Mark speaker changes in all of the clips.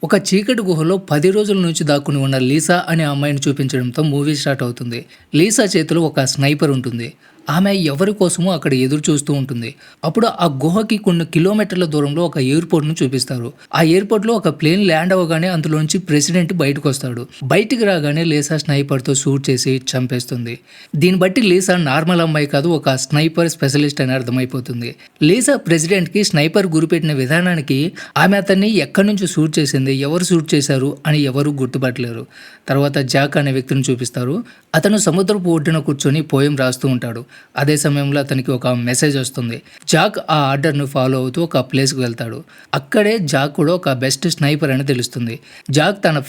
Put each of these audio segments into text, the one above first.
Speaker 1: ఒక చీకటి గుహలో 10 రోజుల నుంచి దాక్కుని ఉన్న లీసా అనే అమ్మాయిని చూపించడంతో మూవీ స్టార్ట్ అవుతుంది. లీసా చేతిలో ఒక స్నైపర్ ఉంటుంది. ఆమె ఎవరి కోసమో అక్కడ ఎదురు చూస్తూ ఉంటుంది. అప్పుడు ఆ గుహకి కొన్ని కిలోమీటర్ల దూరంలో ఒక ఎయిర్‌పోర్ట్‌ను చూపిస్తారు. ఆ ఎయిర్‌పోర్ట్‌లో ఒక ప్లేన్ ల్యాండ్ అవ్వగానే అందులోంచి ప్రెసిడెంట్ బయటకొస్తాడు. బయటికి రాగానే లీసా స్నైపర్‌తో షూట్ చేసి చంపేస్తుంది. దీన్ని బట్టి లీసా నార్మల్ అమ్మాయి కాదు, ఒక స్నైపర్ స్పెషలిస్ట్ అని అర్థమైపోతుంది. లీసా ప్రెసిడెంట్‌కి స్నైపర్ గురిపెట్టిన విధానానికి ఆమె అతన్ని ఎక్కడి నుంచి షూట్ చేసింది, ఎవరు షూట్ చేశారు అని ఎవరు గుర్తుపట్టలేరు. తర్వాత జాక్ అనే వ్యక్తిని చూపిస్తారు. అతను సముద్రపు ఒడ్డున కూర్చొని పోయం రాస్తూ ఉంటాడు. అదే సమయంలో అతనికి ఒక మెసేజ్ వస్తుంది. జాక్ ఆ ఆర్డర్ను ఫాలో అవుతూ ఒక ప్లేస్కి వెళ్తాడు. అక్కడే జాక్ కూడా ఒక బెస్ట్ స్నైపర్ అని తెలుస్తుంది. జాక్ తన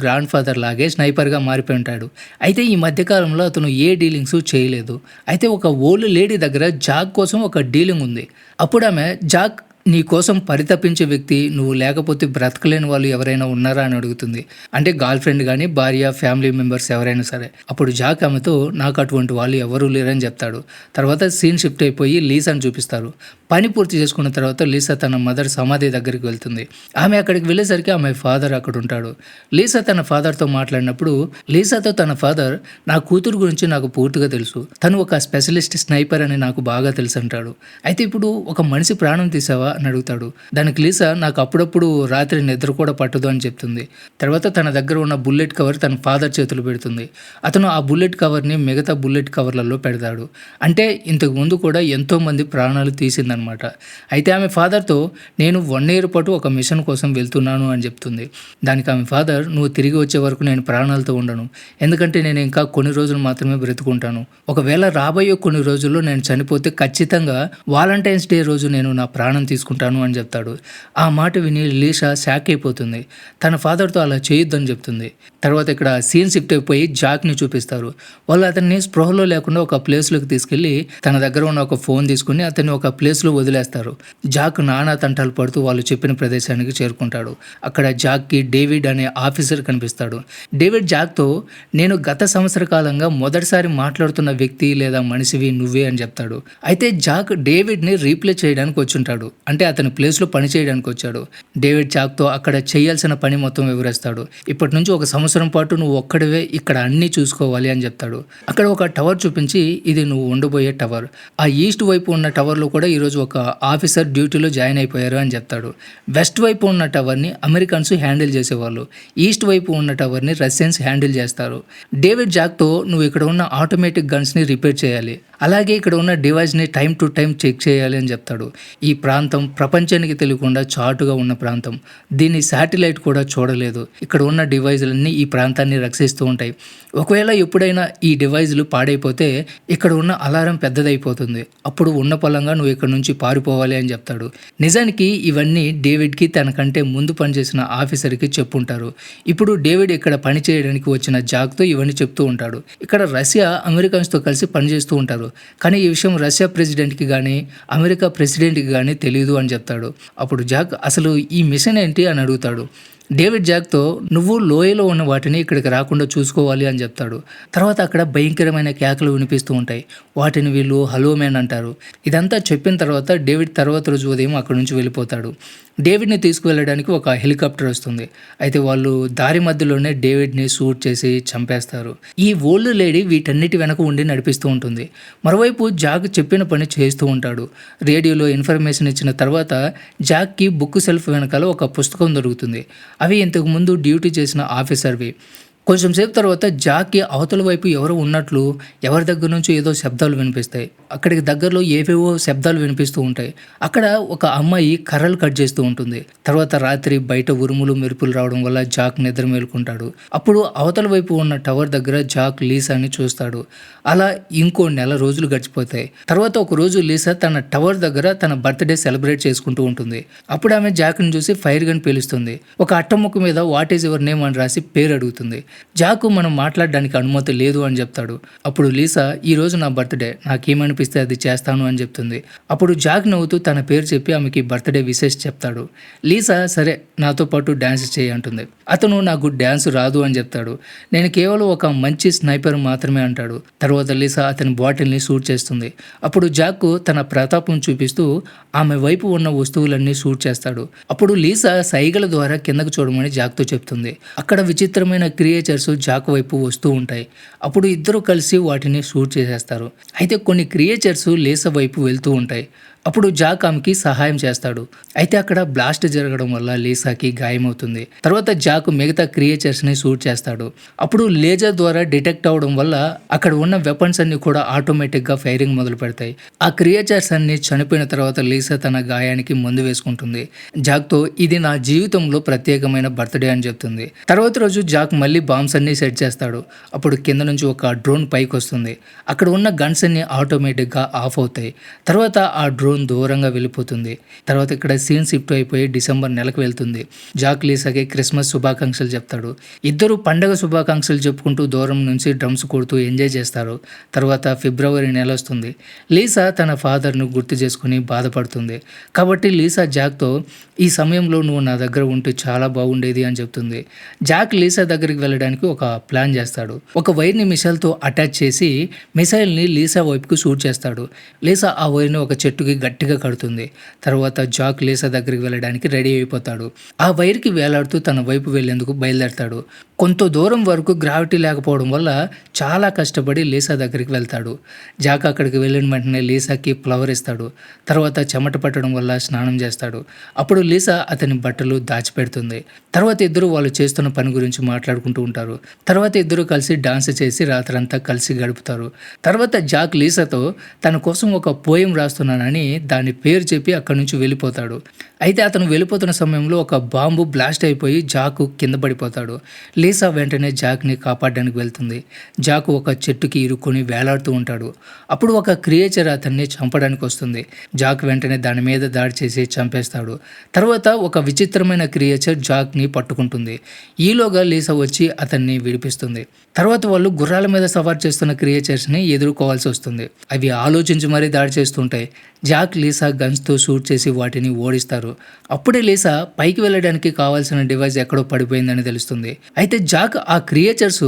Speaker 1: గ్రాండ్ ఫాదర్ లాగే స్నైపర్గా మారిపోయి ఉంటాడు. అయితే ఈ మధ్యకాలంలో అతను ఏ డీలింగ్స్ చేయలేదు. అయితే ఒక ఓల్డ్ లేడీ దగ్గర జాక్ కోసం ఒక డీలింగ్ ఉంది. అప్పుడు ఆమె, జాక్, నీ కోసం పరితపించే వ్యక్తి నువ్వు లేకపోతే బ్రతకలేని వాళ్ళు ఎవరైనా ఉన్నారా అని అడుగుతుంది. అంటే గర్ల్ ఫ్రెండ్ కానీ, భార్య, ఫ్యామిలీ మెంబర్స్ ఎవరైనా సరే. అప్పుడు జాక్ ఆమెతో, నాకు అటువంటి వాళ్ళు ఎవరూ లేరని చెప్తాడు. తర్వాత సీన్ షిఫ్ట్ అయిపోయి లీసాని చూపిస్తారు. పని పూర్తి చేసుకున్న తర్వాత లీసా తన మదర్ సమాధి దగ్గరికి వెళ్తుంది. ఆమె అక్కడికి వెళ్ళేసరికి ఆమె ఫాదర్ అక్కడ ఉంటాడు. లీసా తన ఫాదర్తో మాట్లాడినప్పుడు లీసాతో తన ఫాదర్, నా కూతురు గురించి నాకు పూర్తిగా తెలుసు, తను ఒక స్పెషలిస్ట్ స్నైపర్ అని నాకు బాగా తెలుసు అంటాడు. అయితే ఇప్పుడు ఒక మనిషి ప్రాణం తీసావా అని అడుగుతాడు. దానికి లీసా, నాకు అప్పుడప్పుడు రాత్రి నిద్ర కూడా పట్టదు అని చెప్తుంది. తర్వాత తన దగ్గర ఉన్న బుల్లెట్ కవర్ తన ఫాదర్ చేతులు పెడుతుంది. అతను ఆ బుల్లెట్ కవర్ని మిగతా బుల్లెట్ కవర్లలో పెడతాడు. అంటే ఇంతకు ముందు కూడా ఎంతో మంది ప్రాణాలు తీసిందనమాట. అయితే ఆమె ఫాదర్తో, నేను 1 year పాటు ఒక మిషన్ కోసం వెళ్తున్నాను అని చెప్తుంది. దానికి ఆమె ఫాదర్, నువ్వు తిరిగి వచ్చే వరకు నేను ప్రాణాలతో ఉండను, ఎందుకంటే నేను ఇంకా కొన్ని రోజులు మాత్రమే బ్రతుకుంటాను. ఒకవేళ రాబోయే కొన్ని రోజుల్లో నేను చనిపోతే ఖచ్చితంగా వాలంటైన్స్ డే రోజు నేను నా ప్రాణం తీసుకుంటాను అని చెప్తాడు. ఆ మాట విని లీసా షాక్ అయిపోతుంది. తన ఫాదర్తో అలా చేయొద్దని చెప్తుంది. తర్వాత ఇక్కడ సీన్ షిఫ్ట్ అయిపోయి జాక్ని చూపిస్తారు. వాళ్ళు అతన్ని స్పృహలో లేకుండా ఒక ప్లేస్లోకి తీసుకెళ్ళి తన దగ్గర ఉన్న ఒక ఫోన్ తీసుకుని అతన్ని ఒక ప్లేస్లో వదిలేస్తారు. జాక్ నానా తంటాలు పడుతూ వాళ్ళు చెప్పిన ప్రదేశానికి చేరుకుంటాడు. అక్కడ జాక్కి డేవిడ్ అనే ఆఫీసర్ కనిపిస్తాడు. డేవిడ్ జాక్తో, నేను గత సంవత్సర కాలంగా మొదటిసారి మాట్లాడుతున్న వ్యక్తి లేదా మనిషివి నువ్వే అని చెప్తాడు. అయితే జాక్ డేవిడ్ని రీప్లేస్ చేయడానికి వచ్చుంటాడు. అంటే అతని ప్లేస్లో పని చేయడానికి వచ్చాడు. డేవిడ్ జాక్తో అక్కడ చేయాల్సిన పని మొత్తం వివరిస్తాడు. ఇప్పటి నుంచి 1 సంవత్సరం పాటు నువ్వు ఒక్కడివే ఇక్కడ అన్నీ చూసుకోవాలి అని చెప్తాడు. అక్కడ ఒక టవర్ చూపించి, ఇది నువ్వు ఉండబోయే టవర్. ఆ ఈస్ట్ వైపు ఉన్న టవర్లో కూడా ఈరోజు ఒక ఆఫీసర్ డ్యూటీలో జాయిన్ అయిపోయారు అని చెప్తాడు. వెస్ట్ వైపు ఉన్న టవర్ని అమెరికన్స్ హ్యాండిల్ చేసేవాళ్ళు, ఈస్ట్ వైపు ఉన్న టవర్ని రష్యన్స్ హ్యాండిల్ చేస్తారు. డేవిడ్ జాక్తో, నువ్వు ఇక్కడ ఉన్న ఆటోమేటిక్ గన్స్ని రిపేర్ చేయాలి, అలాగే ఇక్కడ ఉన్న డివైస్ని టైం టు టైం చెక్ చేయాలి అని చెప్తాడు. ఈ ప్రాంతం ప్రపంచానికి తెలియకుండా చాటుగా ఉన్న ప్రాంతం. దీన్ని శాటిలైట్ కూడా చూడలేదు. ఇక్కడ ఉన్న డివైజులన్నీ ఈ ప్రాంతాన్ని రక్షిస్తూ ఉంటాయి. ఒకవేళ ఎప్పుడైనా ఈ డివైజులు పాడైపోతే ఇక్కడ ఉన్న అలారం పెద్దదైపోతుంది. అప్పుడు ఉన్న పొలంగా నువ్వు ఇక్కడ నుంచి పారిపోవాలి అని చెప్తాడు. నిజానికి ఇవన్నీ డేవిడ్కి తనకంటే ముందు పనిచేసిన ఆఫీసర్కి చెప్పుంటారు. ఇప్పుడు డేవిడ్ ఇక్కడ పని చేయడానికి వచ్చిన జాక్తో ఇవన్నీ చెప్తూ ఉంటాడు. ఇక్కడ రష్యా అమెరికన్స్తో కలిసి పనిచేస్తూ ఉంటారు. కానీ ఈ విషయం రష్యా ప్రెసిడెంట్కి కానీ అమెరికా ప్రెసిడెంట్కి కానీ తెలియదు అని చెప్తాడు. అప్పుడు జాక్, అసలు ఈ మిషన్ ఏంటి అని అడుగుతాడు. డేవిడ్ జాక్తో, నువ్వు లోయలో ఉన్న వాటిని ఇక్కడికి రాకుండా చూసుకోవాలి అని చెప్తాడు. తర్వాత అక్కడ భయంకరమైన కేకలు వినిపిస్తూ ఉంటాయి. వాటిని వీళ్ళు హలో మ్యాన్ అంటారు. ఇదంతా చెప్పిన తర్వాత డేవిడ్ తర్వాత రోజు ఉదయం అక్కడి నుంచి వెళ్ళిపోతాడు. డేవిడ్ని తీసుకువెళ్ళడానికి ఒక హెలికాప్టర్ వస్తుంది. అయితే వాళ్ళు దారి మధ్యలోనే డేవిడ్ని షూట్ చేసి చంపేస్తారు. ఈ ఓల్డ్ లేడీ వీటన్నిటి వెనక ఉండి నడిపిస్తూ ఉంటుంది. మరోవైపు జాక్ చెప్పిన పని చేస్తూ ఉంటాడు. రేడియోలో ఇన్ఫర్మేషన్ ఇచ్చిన తర్వాత జాక్కి బుక్ సెల్ఫ్ వెనకాల ఒక పుస్తకం దొరుకుతుంది. అవి ఇంతకు ముందు డ్యూటీ చేసిన ఆఫీసర్వి. కొంచెం సేపు తర్వాత జాక్కి అవతల వైపు ఎవరో ఉన్నట్లు, ఎవరి దగ్గర నుంచి ఏదో శబ్దాలు వినిపిస్తాయి. అక్కడికి దగ్గరలో ఏవేవో శబ్దాలు వినిపిస్తూ ఉంటాయి. అక్కడ ఒక అమ్మాయి కర్రలు కట్ చేస్తూ ఉంటుంది. తర్వాత రాత్రి బయట ఉరుములు మెరుపులు రావడం వల్ల జాక్ నిద్ర మేలుకుంటాడు. అప్పుడు అవతల వైపు ఉన్న టవర్ దగ్గర జాక్ లీసాని చూస్తాడు. అలా ఇంకో 1 నెల రోజులు గడిచిపోతాయి. తర్వాత ఒక రోజు లీసా తన టవర్ దగ్గర తన బర్త్డే సెలబ్రేట్ చేసుకుంటూ ఉంటుంది. అప్పుడు ఆమె జాక్ని చూసి ఫైర్ గన్ పేలుస్తుంది. ఒక అట్టముక్క మీద వాట్ ఈజ్ యువర్ నేమ్ అని రాసి పేరు అడుగుతుంది. జాక్ మనం మాట్లాడడానికి అనుమతి లేదు అని చెప్తాడు. అప్పుడు లీసా ఈ రోజు నా బర్త్డే, నాకేమనిపిస్తే అది చేస్తాను అని చెప్తుంది. అప్పుడు జాక్ నవ్వుతూ తన పేరు చెప్పి ఆమెకి బర్త్డే విషెస్ చెప్తాడు. లీసా సరే నాతో పాటు డ్యాన్స్ చేయి అంటుంది. అతను నాకు డ్యాన్స్ రాదు అని చెప్తాడు. నేను కేవలం ఒక మంచి స్నైపర్ మాత్రమే అంటాడు. తర్వాత లీసా అతని బాటిల్ని షూట్ చేస్తుంది. అప్పుడు జాక్ తన ప్రతాపం చూపిస్తూ ఆమె వైపు ఉన్న వస్తువులన్నీ షూట్ చేస్తాడు. అప్పుడు లీసా సైగల ద్వారా కిందకు చూడమని జాక్తో చెప్తుంది. అక్కడ విచిత్రమైన క్రియేచర్స్ జాక్ వైపు వస్తూ ఉంటాయి. అప్పుడు ఇద్దరు కలిసి వాటిని షూట్ చేసేస్తారు. అయితే కొన్ని క్రియేచర్స్ లీసా వైపు వెళ్తూ ఉంటాయి. అప్పుడు జాక్ ఆమెకి సహాయం చేస్తాడు. అయితే అక్కడ బ్లాస్ట్ జరగడం వల్ల లీసాకి గాయమవుతుంది. తర్వాత జాక్ మిగతా క్రియేచర్స్ని షూట్ చేస్తాడు. అప్పుడు లేజర్ ద్వారా డిటెక్ట్ అవడం వల్ల అక్కడ ఉన్న వెపన్స్ అన్ని కూడా ఆటోమేటిక్గా ఫైరింగ్ మొదలు పెడతాయి. ఆ క్రియేచర్స్ అన్ని చనిపోయిన తర్వాత లీసా తన గాయానికి మందు వేసుకుంటుంది. జాక్తో ఇది నా జీవితంలో ప్రత్యేకమైన బర్త్డే అని చెప్తుంది. తర్వాత రోజు జాక్ మళ్ళీ బాంబ్స్ అన్ని సెట్ చేస్తాడు. అప్పుడు కింద నుంచి ఒక డ్రోన్ పైకి వస్తుంది. అక్కడ ఉన్న గన్స్ అన్ని ఆటోమేటిక్గా ఆఫ్ అవుతాయి. తర్వాత ఆ డ్రోన్ దూరంగా వెళ్ళిపోతుంది. తర్వాత ఇక్కడ సీన్ షిఫ్ట్ అయిపోయి డిసెంబర్ నెలకు వెళ్తుంది. జాక్ లీసాకి క్రిస్మస్ శుభాకాంక్షలు చెప్తాడు. ఇద్దరు పండగ శుభాకాంక్షలు చెప్పుకుంటూ దూరం నుంచి డ్రమ్స్ కొడుతూ ఎంజాయ్ చేస్తారు. తర్వాత ఫిబ్రవరి నెల వస్తుంది. లీసా తన ఫాదర్ను గుర్తు చేసుకుని బాధపడుతుంది. కాబట్టి లీసా జాక్తో ఈ సమయంలో నువ్వు నా దగ్గర ఉంటే చాలా బాగుండేది అని చెప్తుంది. జాక్ లీసా దగ్గరికి వెళ్ళడానికి ఒక ప్లాన్ చేస్తాడు. ఒక వైర్ని మిసైల్తో అటాచ్ చేసి మిసైల్ని లీసా వైపుకు షూట్ చేస్తాడు. లీసా ఆ వైర్ని ఒక చెట్టుకి గట్టిగా కడుతుంది. తర్వాత జాక్ లీసా దగ్గరికి వెళ్ళడానికి రెడీ అయిపోతాడు. ఆ వైర్కి వేలాడుతూ తన వైపు వెళ్లేందుకు బయలుదేరతాడు. కొంత దూరం వరకు గ్రావిటీ లేకపోవడం వల్ల చాలా కష్టపడి లీసా దగ్గరికి వెళ్తాడు. జాక్ అక్కడికి వెళ్ళిన వెంటనే లీసాకి ఫ్లవర్ ఇస్తాడు. తర్వాత చెమట పట్టడం వల్ల స్నానం చేస్తాడు. అప్పుడు లీసా అతని బట్టలు దాచిపెడుతుంది. తర్వాత ఇద్దరు వాళ్ళు చేస్తున్న పని గురించి మాట్లాడుకుంటూ ఉంటారు. తర్వాత ఇద్దరు కలిసి డాన్స్ చేసి రాత్రంతా కలిసి గడుపుతారు. తర్వాత జాక్ లీసాతో తన కోసం ఒక పోయం రాస్తున్నానని దాని పేరు చెప్పి అక్కడి నుంచి వెళ్ళిపోతాడు. అయితే అతను వెళ్ళిపోతున్న సమయంలో ఒక బాంబు బ్లాస్ట్ అయిపోయి జాక్ కింద పడిపోతాడు. లీసా వెంటనే జాక్ని కాపాడడానికి వెళ్తుంది. జాక్ ఒక చెట్టుకి ఇరుక్కొని వేలాడుతూ ఉంటాడు. అప్పుడు ఒక క్రియేచర్ అతన్ని చంపడానికి వస్తుంది. జాక్ వెంటనే దాని మీద దాడి చేసి చంపేస్తాడు. తర్వాత ఒక విచిత్రమైన క్రియేచర్ జాక్ని పట్టుకుంటుంది. ఈలోగా లీసా వచ్చి అతన్ని విడిపిస్తుంది. తర్వాత వాళ్ళు గుర్రాల మీద సవారు చేస్తున్న క్రియేచర్స్ని ఎదుర్కోవాల్సి వస్తుంది. అవి ఆలోచించి మరీ దాడి చేస్తుంటాయి. జాక్ లీసా గన్స్తో షూట్ చేసి వాటిని ఓడిస్తారు. అప్పుడే లీసా పైకి వెళ్ళడానికి కావాల్సిన డివైస్ ఎక్కడో పడిపోయిందని తెలుస్తుంది. అయితే జాక్ ఆ క్రియేచర్స్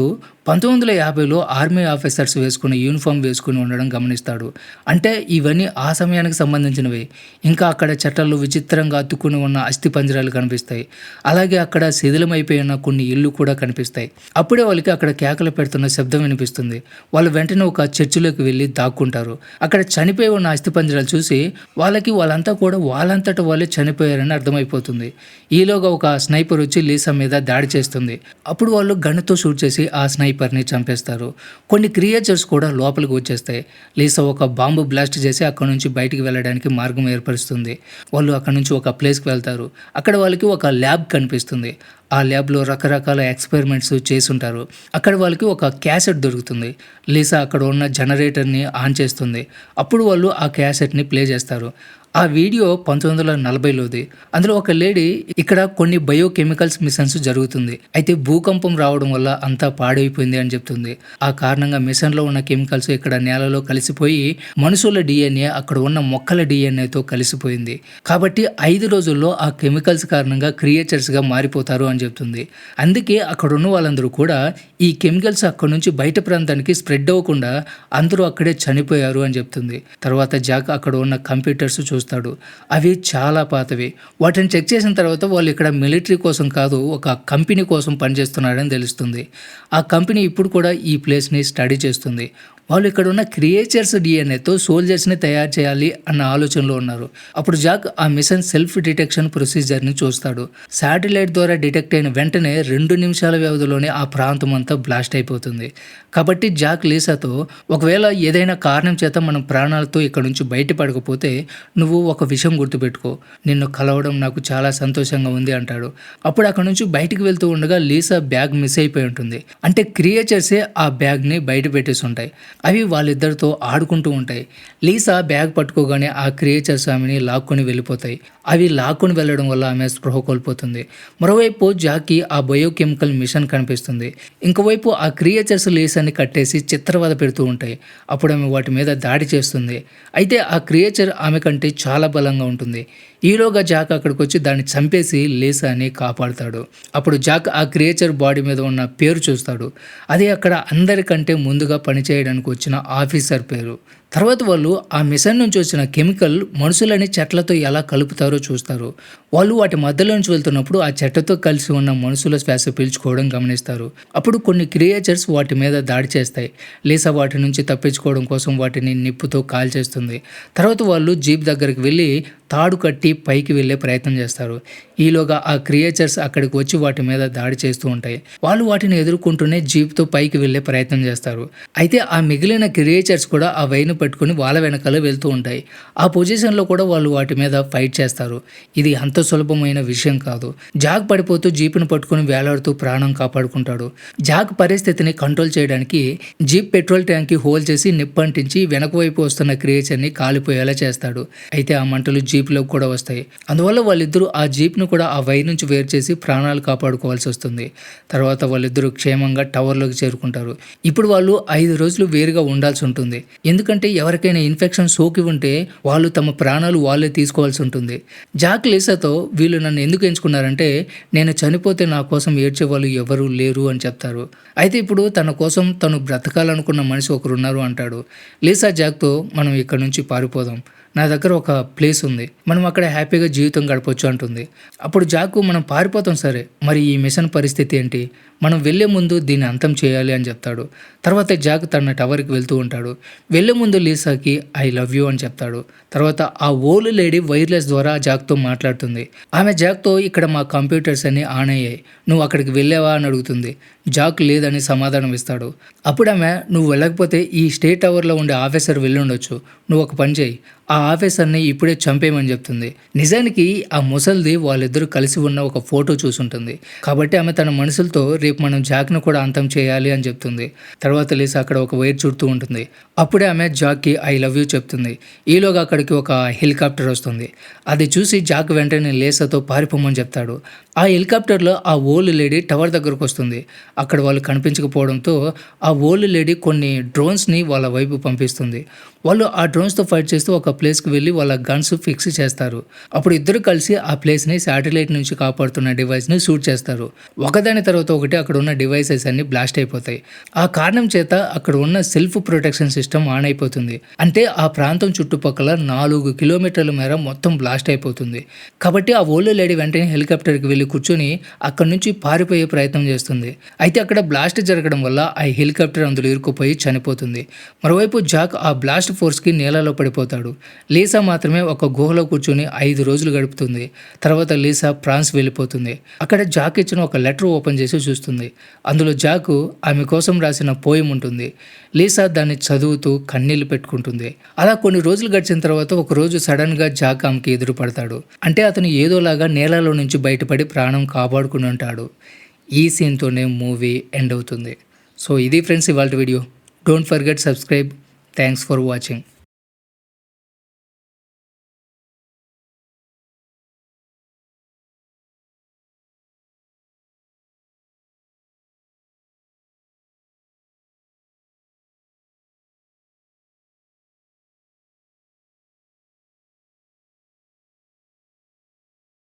Speaker 1: 1950లో ఆర్మీ ఆఫీసర్స్ వేసుకుని యూనిఫామ్ వేసుకుని ఉండడం గమనిస్తాడు. అంటే ఇవన్నీ ఆ సమయానికి సంబంధించినవి. ఇంకా అక్కడ చెట్టల్లో విచిత్రంగా అతుక్కుని ఉన్న అస్థి పంజరాలు కనిపిస్తాయి. అలాగే అక్కడ శిథిలమైపోయిన కొన్ని ఇళ్ళు కూడా కనిపిస్తాయి. అప్పుడే వాళ్ళకి అక్కడ కేకలు పెడుతున్న శబ్దం వినిపిస్తుంది. వాళ్ళు వెంటనే ఒక చర్చిలోకి వెళ్ళి దాక్కుంటారు. అక్కడ చనిపోయి ఉన్న అస్థి పంజరాలు చూసి వాళ్ళంతా కూడా వాళ్ళంతట వాళ్ళే చనిపోయారని అర్థమైపోతుంది. ఈలోగా ఒక స్నైపర్ వచ్చి లీసా మీద దాడి చేస్తుంది. అప్పుడు వాళ్ళు గన్నుతో షూట్ చేసి ఆ స్నైపర్ని చంపేస్తారు. కొన్ని క్రియేచర్స్ కూడా లోపలికి వచ్చేస్తాయి. లీసా ఒక బాంబు బ్లాస్ట్ చేసి అక్కడ నుంచి బయటికి వెళ్ళడానికి మార్గం ఏర్పరుస్తుంది. వాళ్ళు అక్కడ నుంచి ఒక ప్లేస్కి వెళ్తారు. అక్కడ వాళ్ళకి ఒక ల్యాబ్ కనిపిస్తుంది. ఆ ల్యాబ్లో రకరకాల ఎక్స్పెరిమెంట్స్ చేసుంటారు. అక్కడ వాళ్ళకి ఒక క్యాసెట్ దొరుకుతుంది. లీసా అక్కడ ఉన్న జనరేటర్ని ఆన్ చేస్తుంది. అప్పుడు వాళ్ళు ఆ క్యాసెట్ని ప్లే చేస్తారు. ఆ వీడియో 1940లోది. అందులో ఒక లేడీ ఇక్కడ కొన్ని బయోకెమికల్స్ మిషన్స్ జరుగుతుంది. అయితే భూకంపం రావడం వల్ల అంతా పాడైపోయింది అని చెప్తుంది. ఆ కారణంగా మిషన్లో ఉన్న కెమికల్స్ ఇక్కడ నేలలో కలిసిపోయి మనుషుల డిఎన్ఏ అక్కడ ఉన్న మొక్కల డిఎన్ఏతో కలిసిపోయింది. కాబట్టి 5 రోజుల్లో ఆ కెమికల్స్ కారణంగా క్రియేచర్స్గా మారిపోతారు అని చెప్తుంది. అందుకే అక్కడ ఉన్న వాళ్ళందరూ కూడా ఈ కెమికల్స్ అక్కడ నుంచి బయట ప్రాంతానికి స్ప్రెడ్ అవ్వకుండా అందరూ అక్కడే చనిపోయారు అని చెప్తుంది. తర్వాత జాక్ అక్కడ ఉన్న కంప్యూటర్స్ చూస్తాడు. అవి చాలా పాతవి. వాటిని చెక్ చేసిన తర్వాత వాళ్ళు ఇక్కడ మిలిటరీ కోసం కాదు, ఒక కంపెనీ కోసం పనిచేస్తున్నారని తెలుస్తుంది. ఆ కంపెనీ ఇప్పుడు కూడా ఈ ప్లేస్ని స్టడీ చేస్తుంది. వాళ్ళు ఇక్కడ ఉన్న క్రియేచర్స్ డిఎన్ఏతో సోల్జర్స్ని తయారు చేయాలి అన్న ఆలోచనలో ఉన్నారు. అప్పుడు జాక్ ఆ మిషన్ సెల్ఫ్ డిటెక్షన్ ప్రొసీజర్ని చూస్తాడు. శాటిలైట్ ద్వారా డిటెక్ట్ అయిన వెంటనే 2 నిమిషాల వ్యవధిలోనే ఆ ప్రాంతం అంతా బ్లాస్ట్ అయిపోతుంది. కాబట్టి జాక్ లీసాతో ఒకవేళ ఏదైనా కారణం చేత మనం ప్రాణాలతో ఇక్కడ నుంచి బయటపడకపోతే నువ్వు ఒక విషయం గుర్తుపెట్టుకో, నిన్ను కలవడం నాకు చాలా సంతోషంగా ఉంది అంటాడు. అప్పుడు అక్కడ నుంచి బయటికి వెళ్తూ ఉండగా లీసా బ్యాగ్ మిస్ అయిపోయి ఉంటుంది. అంటే క్రియేచర్సే ఆ బ్యాగ్ని బయట పెట్టేసి ఉంటాయి. అవి వాళ్ళిద్దరితో ఆడుకుంటూ ఉంటాయి. లీసా బ్యాగ్ పట్టుకోగానే ఆ క్రియేచర్స్ ఆమెని లాక్కొని వెళ్ళిపోతాయి. అవి లాక్కొని వెళ్ళడం వల్ల ఆమె స్పృహ కోల్పోతుంది. మరోవైపు జాక్‌కి ఆ బయోకెమికల్ మిషన్ కనిపిస్తుంది. ఇంకోవైపు ఆ క్రియేచర్స్ లీసాని కట్టేసి చిత్రవద పెడుతూ ఉంటాయి. అప్పుడు ఆమె వాటి మీద దాడి చేస్తుంది. అయితే ఆ క్రియేచర్ ఆమె కంటే చాలా బలంగా ఉంటుంది. ఈలోగా జాక్ అక్కడికొచ్చి దాన్ని చంపేసి లీసాని కాపాడుతాడు. అప్పుడు జాక్ ఆ క్రియేచర్ బాడీ మీద ఉన్న పేరు చూస్తాడు. అది అక్కడ అందరికంటే ముందుగా పనిచేయడానికి వచ్చిన ఆఫీసర్ పేరు. తర్వాత వాళ్ళు ఆ మిషన్ నుంచి వచ్చిన కెమికల్ మనుషులని చెట్లతో ఎలా కలుపుతారో చూస్తారు. వాళ్ళు వాటి మధ్యలో నుంచి వెళ్తున్నప్పుడు ఆ చెట్టుతో కలిసి ఉన్న మనుషుల శ్వాస పీల్చుకోవడం గమనిస్తారు. అప్పుడు కొన్ని క్రియేచర్స్ వాటి మీద దాడి చేస్తాయి. లీసా వాటి నుంచి తప్పించుకోవడం కోసం వాటిని నిప్పుతో కాల్చేస్తుంది. తర్వాత వాళ్ళు జీప్ దగ్గరికి వెళ్ళి తాడు కట్టి పైకి వెళ్ళే ప్రయత్నం చేస్తారు. ఈలోగా ఆ క్రియేచర్స్ అక్కడికి వచ్చి వాటి మీద దాడి చేస్తూ ఉంటాయి. వాళ్ళు వాటిని ఎదుర్కొంటూనే జీప్తో పైకి వెళ్ళే ప్రయత్నం చేస్తారు. అయితే ఆ మిగిలిన క్రియేచర్స్ కూడా ఆ వైను పట్టుకుని వాళ్ళ వెనకాల వెళ్తూ ఉంటాయి. ఆ పొజిషన్లో కూడా వాళ్ళు వాటి మీద ఫైట్ చేస్తారు. ఇది అంత సులభమైన విషయం కాదు. జాక్ పడిపోతూ జీప్ను పట్టుకుని వేలాడుతూ ప్రాణం కాపాడుకుంటాడు. జాక్ పరిస్థితిని కంట్రోల్ చేయడానికి జీప్ పెట్రోల్ ట్యాంక్కి హోల్ చేసి నిప్పంటించి వెనక వైపు వస్తున్న క్రియేచర్ని కాలిపోయేలా చేస్తాడు. అయితే ఆ మంటలు జీప్లోకి కూడా వస్తాయి. అందువల్ల వాళ్ళిద్దరూ ఆ జీప్ను కూడా ఆ వైర్ నుంచి వేరు చేసి ప్రాణాలు కాపాడుకోవాల్సి వస్తుంది. తర్వాత వాళ్ళిద్దరూ క్షేమంగా టవర్లోకి చేరుకుంటారు. ఇప్పుడు వాళ్ళు 5 రోజులు వేరుగా ఉండాల్సి ఉంటుంది. ఎందుకంటే ఎవరికైనా ఇన్ఫెక్షన్ సోకి ఉంటే వాళ్ళు తమ ప్రాణాలు వాళ్ళే తీసుకోవాల్సి ఉంటుంది. జాక్ లీసాతో వీళ్ళు నన్ను ఎందుకు ఎంచుకున్నారంటే నేను చనిపోతే నా కోసం ఏడ్చే వాళ్ళు ఎవరూ లేరు అని చెప్తారు. అయితే ఇప్పుడు తన కోసం తను బ్రతకాలనుకున్న మనిషి ఒకరున్నారు అంటాడు. లీసా జాక్తో మనం ఇక్కడ నుంచి పారిపోదాం. నా దగ్గర ఒక ప్లేస్ ఉంది. మనం అక్కడ హ్యాపీగా జీవితం గడపొచ్చు అంటుంది. అప్పుడు జాకు మనం పారిపోతాం సరే, మరి ఈ మిషన్ పరిస్థితి ఏంటి? మనం వెళ్లే ముందు దీన్ని అంతం చేయాలి అని చెప్తాడు. తర్వాత జాక్ తన టవర్కి వెళ్తూ ఉంటాడు. వెళ్లే ముందు లీసాకి ఐ లవ్ యూ అని చెప్తాడు. తర్వాత ఆ ఓల్డ్ లేడీ వైర్లెస్ ద్వారా జాక్తో మాట్లాడుతుంది. ఆమె జాక్తో ఇక్కడ మా కంప్యూటర్స్ అన్ని ఆన్ అయ్యాయి, నువ్వు అక్కడికి వెళ్ళావా అని అడుగుతుంది. జాక్ లేదని సమాధానం ఇస్తాడు. అప్పుడు ఆమె నువ్వు వెళ్ళకపోతే ఈ స్టేట్ టవర్లో ఉండే ఆఫీసర్ వెళ్ళుండొచ్చు, నువ్వు ఒక పని చేయి, ఆ ఆఫీసర్ని ఇప్పుడే చంపేయమని చెప్తుంది. నిజానికి ఆ ముసల్ది వాళ్ళిద్దరూ కలిసి ఉన్న ఒక ఫోటో చూసుంటుంది. కాబట్టి ఆమె తన మనుషులతో రేపు మనం జాక్ను కూడా అంతం చేయాలి అని చెప్తుంది. తర్వాత లీసా అక్కడ ఒక వైర్ చుడుతూ ఉంటుంది. అప్పుడే ఆమె జాక్కి ఐ లవ్ యూ చెప్తుంది. ఈలోగా అక్కడికి ఒక హెలికాప్టర్ వస్తుంది. అది చూసి జాక్ వెంటనే లీసాతో పారిపోమని చెప్తాడు. ఆ హెలికాప్టర్లో ఆ ఓల్డ్ లేడీ టవర్ దగ్గరకు వస్తుంది. అక్కడ వాళ్ళు కనిపించకపోవడంతో ఆ ఓల్డ్ లేడీ కొన్ని డ్రోన్స్ని వాళ్ళ వైపు పంపిస్తుంది. వాళ్ళు ఆ డ్రోన్స్తో ఫైట్ చేస్తూ ఒక ప్లేస్కి వెళ్ళి వాళ్ళ గన్స్ ఫిక్స్ చేస్తారు. అప్పుడు ఇద్దరు కలిసి ఆ ప్లేస్ని శాటిలైట్ నుంచి కాపాడుతున్న డివైస్ని షూట్ చేస్తారు. ఒకదాని తర్వాత ఒకటి అక్కడ ఉన్న డివైసెస్ అన్ని బ్లాస్ట్ అయిపోతాయి. ఆ కారణం చేత అక్కడ ఉన్న సెల్ఫ్ ప్రొటెక్షన్ సిస్టమ్ ఆన్ అయిపోతుంది. అంటే ఆ ప్రాంతం చుట్టుపక్కల 4 కిలోమీటర్ల మేర మొత్తం బ్లాస్ట్ అయిపోతుంది. కాబట్టి ఆ ఓల్డ్ లేడీ వెంటనే హెలికాప్టర్కి వెళ్ళి కూర్చొని అక్కడ నుంచి పారిపోయే ప్రయత్నం చేస్తుంది. అయితే అక్కడ బ్లాస్ట్ జరగడం వల్ల ఆ హెలికాప్టర్ అందులో ఇరుక్కుపోయి చనిపోతుంది. మరోవైపు జాక్ ఆ బ్లాస్ట్ ఫోర్స్కి నేలలో పడిపోతాడు. లీసా మాత్రమే ఒక గుహలో కూర్చొని 5 రోజులు గడుపుతుంది. తర్వాత లీసా ఫ్రాన్స్ వెళ్ళిపోతుంది. అక్కడ జాక్ ఇచ్చిన ఒక లెటర్ ఓపెన్ చేసి చూస్తుంది. అందులో జాకు ఆమె కోసం రాసిన పోయం ఉంటుంది. లీసా దాన్ని చదువుతూ కన్నీళ్లు పెట్టుకుంటుంది. అలా కొన్ని రోజులు గడిచిన తర్వాత ఒక రోజు సడన్గా జాక్ ఆమెకి ఎదురు పడతాడు. అంటే అతను ఏదోలాగా నేలలో నుంచి బయటపడి ప్రాణం కాపాడుకుని ఉంటాడు. ఈ సీన్తోనే మూవీ ఎండ్ అవుతుంది. సో ఇది ఫ్రెండ్స్ ఇవాళ video. Don't forget subscribe. Thanks for watching.